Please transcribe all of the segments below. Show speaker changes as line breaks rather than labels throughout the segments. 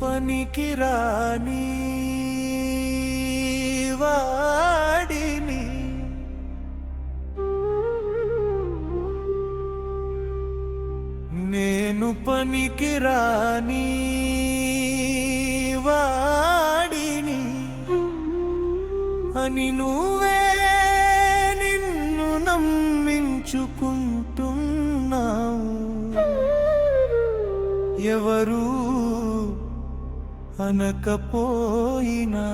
పనికిరాని వాడిని, నేను పనికిరాని వాడిని అని నువ్వే నిన్ను నమ్మించుకుంటున్నావు. ఎవరు అనకపోయినా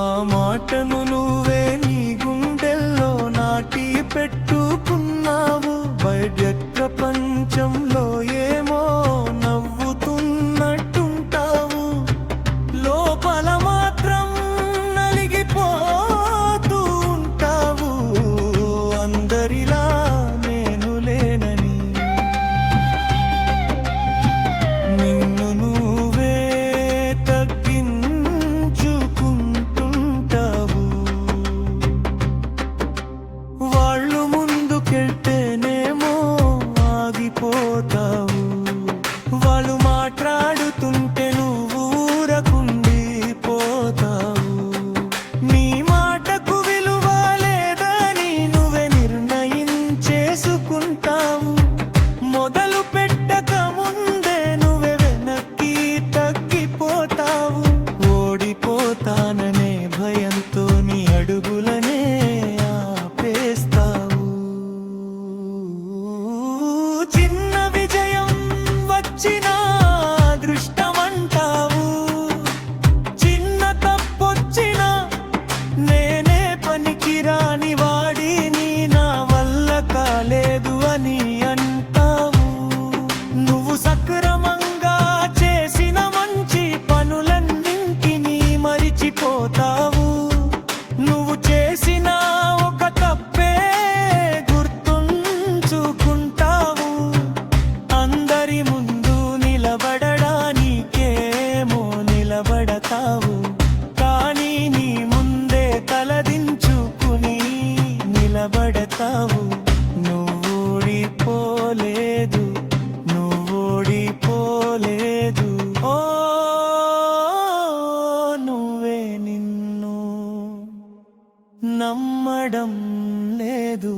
ఆ మాటను నువ్వే నీ గుండెల్లో నాటి పెట్టుకున్నావు. బయట ప్రపంచంలో ఏమో నవ్వుతున్నట్టుంటావు, లోపల మాత్రం నలిగిపోతూ ఉంటావు. అందరిలా నేను లేనని నిన్ను నువ్వే తగ్గించుకుంటుంటావు. వాళ్ళు ముందుకెళ్తేనేమో ఆగిపోతావు, వాళ్ళు మాట్లాడుతుంటే నువ్వు ఊరకుండిపోతావు. నీ మాటకు విలువ లేదని నువ్వే నిర్ణయించేసుకుంటావు. మొదలు పెట్టక ముందే నువ్వే వెనక్కి తగ్గిపోతావు. ఓడిపోతాననే భయంతో నీ అడుగులనే ఆపేస్తావు. చిన్న విజయం వచ్చినా అదృష్టమంటావు, చిన్న తప్పొచ్చినా నేనే పనికిరాని వాడిని, నా వల్ల కాలేదు అని అంటావు. నువ్వు సక్రమంగా చేసిన మంచి పనులన్నింటినీ మరిచిపోతావు. నువ్వు చేసిన ఒక తప్పే గుర్తుంచుకుంటావు. అందరి ముందు నిలబడడానికేమో నిలబడతావు, కానీ నీ ముందే తలదించుకుని నిలబడతావు. నువ్వు ఓడిపోలేదు, నువ్వు ఓడిపోలేదు. ఓ నువ్వే నిన్ను నమ్మడం లేదు.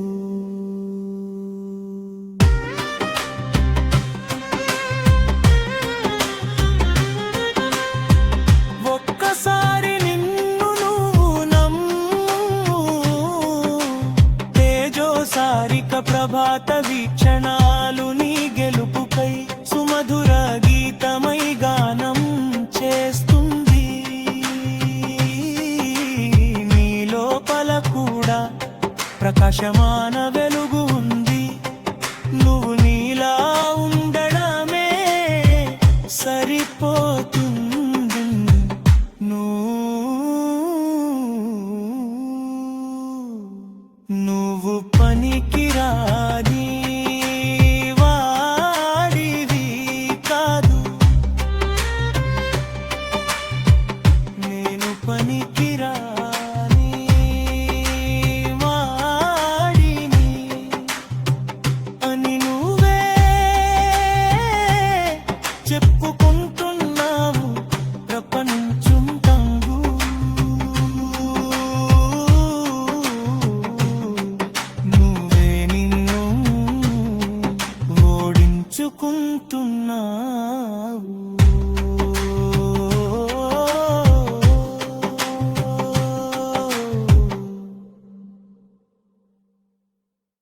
ఒక్కసారి నిన్ను నువ్వు నమ్ము, తేజోసారిక ప్రభాత వీక్షణాలు నీ గెలుపుకై సుమధుర గీతమై గానం చేస్తుంది. నీ లోపల కూడా ప్రకాశమాన వెలుగు ఉంది. నువ్వు నీలా ఉండడమే సరిపోతుంది. నువ్వు పనికిరాని వాడివి కాదు, నేను పనికిరాని వాడిని అని నువ్వే చెప్పుకుంటున్నావు. ప్రపంచం తంగు నువ్వే నిన్ను ఓడించుకుంటున్నావు.